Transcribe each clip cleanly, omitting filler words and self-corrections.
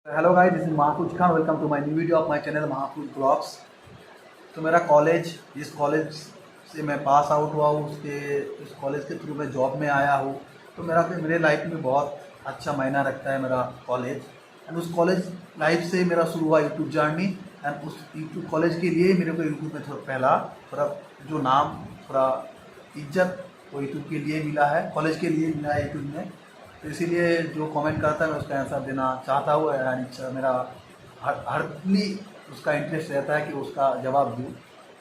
Hello guys, this is Mahfooz Khan. Welcome to my new video of my channel Mahfooz blogs. तो मेरा college, जिस college से मैं पास आउट हुआ हूँ उस कॉलेज के थ्रू मैं जॉब में आया हूँ। तो मेरे लाइफ में बहुत अच्छा मायना रखता है मेरा कॉलेज। एंड उस कॉलेज लाइफ से मेरा शुरू हुआ यूट्यूब जर्नी। एंड उस यूट्यूब कॉलेज के लिए मेरे को यूट्यूब में थोड़ा जो नाम, थोड़ा इज्जत वो यूट्यूब के लिए मिला है, कॉलेज के लिए मिला है यूट्यूब में। तो इसीलिए जो कमेंट करता है मैं उसका आंसर देना चाहता हूँ। एंड मेरा हरली उसका इंटरेस्ट रहता है कि उसका जवाब दूँ।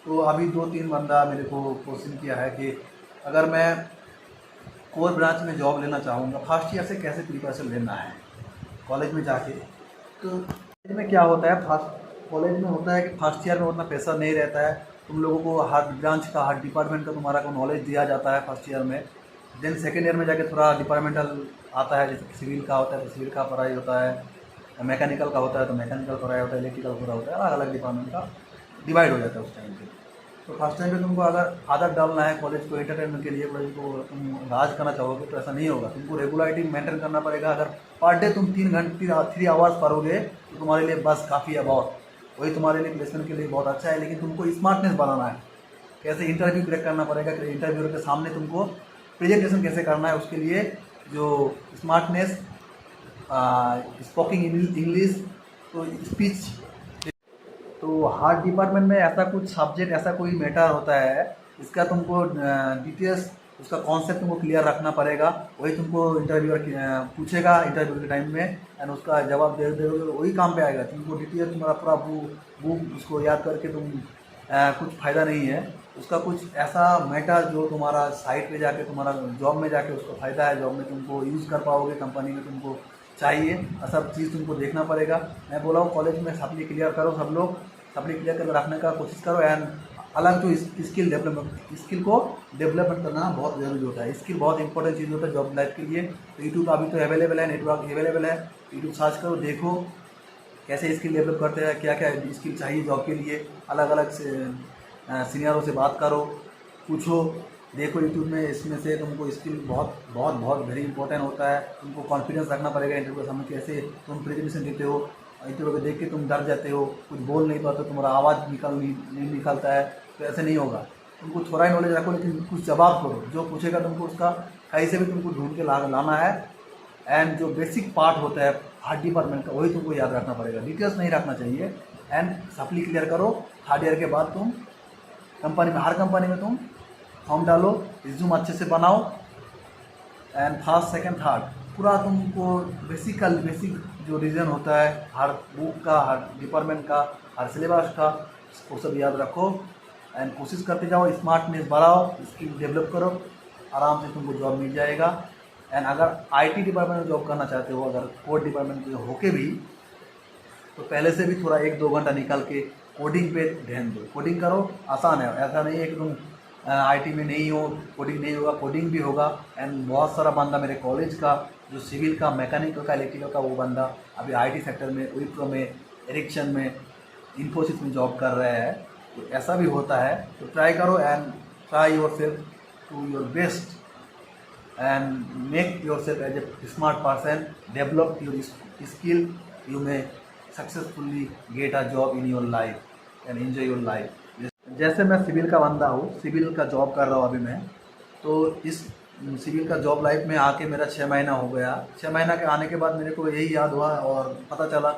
तो अभी 2-3 बंदा मेरे को क्वेश्चन किया है कि अगर मैं कोर ब्रांच में जॉब लेना चाहूँगा, फर्स्ट ईयर से कैसे प्रिपरेशन लेना है कॉलेज में जाके। तो कॉलेज में क्या होता है, फर्स्ट कॉलेज में होता है कि फर्स्ट ईयर में उतना प्रेशर नहीं रहता है। तुम लोगों को हर ब्रांच का, हर डिपार्टमेंट का तुम्हारा को नॉलेज दिया जाता है फर्स्ट ईयर में। देन सेकेंड ईयर में जाके थोड़ा डिपार्टमेंटल आता है, जैसे सिविल का होता है तो सिविल का पढ़ाई होता है, मैकेनिकल का होता है तो मैकेनिकल पढ़ाई होता है, इलेक्ट्रिकल पूरा होता है, अलग अलग डिपार्टमेंट का डिवाइड हो जाता है उस टाइम पे। तो फर्स्ट टाइम पे तुमको अगर आदत डालना है कॉलेज को एंटरटेनमेंट के लिए, कॉलेज को तुम राज करना चाहोगे तो ऐसा नहीं होगा। तुमको रेगुलरिटी मेंटेन करना पड़ेगा। अगर पर डे तुम 3 आवर्स पढ़ोगे तो तुम्हारे लिए बस काफ़ी है, बहुत वही तुम्हारे लिए प्लेसमेंट के लिए बहुत अच्छा है। लेकिन तुमको स्मार्टनेस बनाना है, कैसे इंटरव्यू क्रैक करना पड़ेगा, इंटरव्यू के सामने तुमको प्रेजेंटेशन कैसे करना है, उसके लिए जो स्मार्टनेस, स्पोकिंग इंग्लिश, तो स्पीच। तो हर डिपार्टमेंट में ऐसा कुछ सब्जेक्ट, ऐसा कोई मैटर होता है, इसका तुमको डिटेल्स, उसका कॉन्सेप्ट तुमको क्लियर रखना पड़ेगा। वही तुमको इंटरव्यूअर पूछेगा इंटरव्यू के टाइम में, एंड उसका जवाब दे दोगे तो वही काम पे आएगा। तुमको डिटेल तुम्हारा पूरा बुक उसको याद करके कुछ फ़ायदा नहीं है। उसका कुछ ऐसा मैटर जो तुम्हारा साइट पे जाके, तुम्हारा जॉब में जाके उसको फ़ायदा है, जॉब में तुमको यूज़ कर पाओगे, कंपनी में तुमको चाहिए, और सब चीज़ तुमको देखना पड़ेगा। मैं बोला हूँ कॉलेज में सप्ली क्लियर करो, सब लोग सप्ली क्लियर करके रखने का कोशिश करो। एंड अलग जो स्किल को डेवलपमेंट करना बहुत ज़रूरी होता है। स्किल बहुत इंपॉर्टेंट चीज़ होता है जॉब लाइफ के लिए। तो यूट्यूब अभी तो अवेलेबल है, नेटवर्क अवेलेबल है, यूट्यूब सर्च करो, देखो कैसे स्किल डेवलप करते हैं, क्या क्या स्किल चाहिए जॉब के लिए। अलग अलग सीनियरों से बात करो, पूछो, देखो यूट्यूब में। इसमें से तुमको स्किल बहुत बहुत बहुत वेरी इंपॉर्टेंट होता है। तुमको कॉन्फिडेंस रखना पड़ेगा इंटरव्यू के सामने, कैसे तुम प्रेजेंटेशन देते हो। इंटरव्यू को देख के तुम डर जाते हो, कुछ बोल नहीं पाते, तुम्हारा आवाज़ नहीं निकलता है, तो ऐसे नहीं होगा। तुमको थोड़ा ही नॉलेज रखो, लेकिन कुछ जवाब करो, जो पूछेगा तुमको उसका कहीं से भी तुमको ढूंढ के लाना है। एंड जो बेसिक पार्ट होता है हर डिपार्टमेंट का, वही तुमको याद रखना पड़ेगा, डिटेल्स नहीं रखना चाहिए। एंड सप्ली क्लियर करो। थर्ड ईयर के बाद तुम कंपनी में, हर कंपनी में तुम फॉर्म डालो, रिज्यूम अच्छे से बनाओ। एंड फर्स्ट सेकंड थर्ड पूरा तुमको बेसिक जो रीजन होता है हर बुक का, हर डिपार्टमेंट का, हर सिलेबस का, वो सब याद रखो। एंड कोशिश करते जाओ, स्मार्टनेस बढ़ाओ, स्किल डेवलप करो, आराम से तुमको जॉब मिल जाएगा। एंड अगर आईटी डिपार्टमेंट में जॉब करना चाहते हो, अगर कोड डिपार्टमेंट में होके भी, तो पहले से भी थोड़ा 1-2 घंटा निकाल के कोडिंग पे ध्यान दो। कोडिंग करो, आसान है, ऐसा नहीं है कि तुम आईटी में नहीं हो, कोडिंग नहीं होगा, कोडिंग भी होगा। एंड बहुत सारा बंदा मेरे कॉलेज का, जो सिविल का, मैकेनिकल का, इलेक्ट्रिकल का, वो बंदा अभी आईटी सेक्टर में, विप्रो में, एरिक्सन में, इन्फोसिस में जॉब कर रहे हैं। तो ऐसा भी होता है। तो ट्राई करो and try yourself to your best and make yourself as a smart person, develop your skill, you may successfully get a job in your life and enjoy your life। जैसे मैं civil का बंदा हूँ, civil का job कर रहा हूँ अभी मैं। तो इस सिविल का जॉब लाइफ में आके मेरा 6 महीना हो गया। 6 महीना के आने के बाद मेरे को यही याद हुआ और पता चला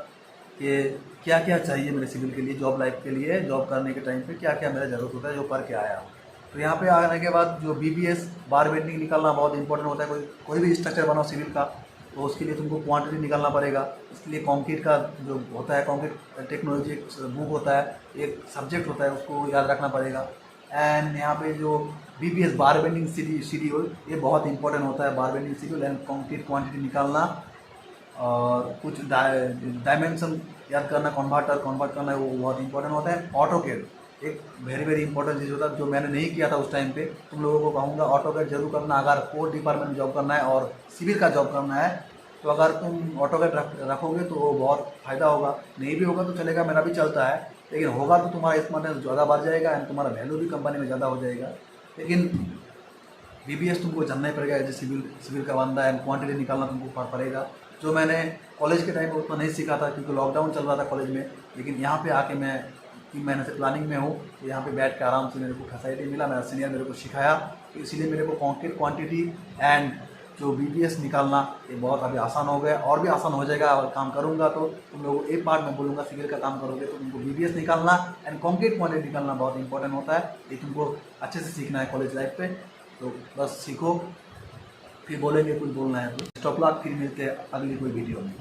कि क्या क्या चाहिए मेरे सिविल के लिए, जॉब लाइफ के लिए, जॉब करने के टाइम पे क्या क्या मेरा ज़रूरत होता है, जो पढ़ के आया हूँ। तो यहाँ पे आने के बाद जो बीबीएस, बार बेंडिंग निकालना बहुत इंपॉर्टेंट होता है। कोई भी स्ट्रक्चर बनाओ सिविल का, तो उसके लिए तुमको क्वांटिटी निकालना पड़ेगा। इसके लिए कंक्रीट का जो होता है, कंक्रीट टेक्नोलॉजी एक बुक होता है, एक सब्जेक्ट होता है, उसको याद रखना पड़ेगा। एंड यहाँ पे जो बीबीएस, बार बेंडिंग शेड्यूल, ये बहुत इंपॉर्टेंट होता है, बार bending schedule and concrete quantity निकालना, और कुछ डायमेंशन याद करना, कन्वर्ट करना, वो बहुत इंपॉर्टेंट होता है। ऑटोकैड एक वेरी इंपॉर्टेंट चीज़ होता है, जो मैंने नहीं किया था उस टाइम पे। तुम लोगों को कहूँगा ऑटोकैड जरूर करना, अगर कोर डिपार्टमेंट में जॉब करना है और सिविल का जॉब करना है। तो अगर तुम ऑटोकैड रखोगे तो वो बहुत फ़ायदा होगा। नहीं भी होगा तो चलेगा, मेरा भी चलता है, लेकिन होगा तो तुम्हारा स्मार्टनेस ज़्यादा बढ़ जाएगा एंड तुम्हारा वैल्यू भी कंपनी में ज़्यादा हो जाएगा। लेकिन बीबीएस तुमको जानना ही पड़ेगा, एज ए सिविल का बंदा, एंड क्वान्टिटी निकालना तुमको पड़ेगा। जो मैंने कॉलेज के टाइम में उतना नहीं सीखा था, क्योंकि लॉकडाउन चल रहा था कॉलेज में। लेकिन यहाँ पे आके मैं 3 महीने से प्लानिंग में हूँ, तो यहाँ पे बैठ के आराम से मेरे को फैसिलिटी मिला, मेरा सीनियर मेरे को सिखाया, तो इसीलिए मेरे को कॉन्क्रीट क्वांटिटी एंड जो BBS निकालना ये बहुत अभी आसान हो गया, और भी आसान हो जाएगा अगर काम करूँगा तो। तुम लोगों को एक पार्ट में बोलूँगा, सिविल का काम करोगे तो तुमको BBS निकालना एंड कॉन्क्रीट क्वांटिटी निकालना बहुत इंपॉर्टेंट होता है। ये तुमको अच्छे से सीखना है कॉलेज लाइफ पे, तो बस सीखो, फिर बोलेंगे कुछ बोलना है तो। स्टॉप लॉक, फिर मिलते हैं अगली कोई वीडियो में।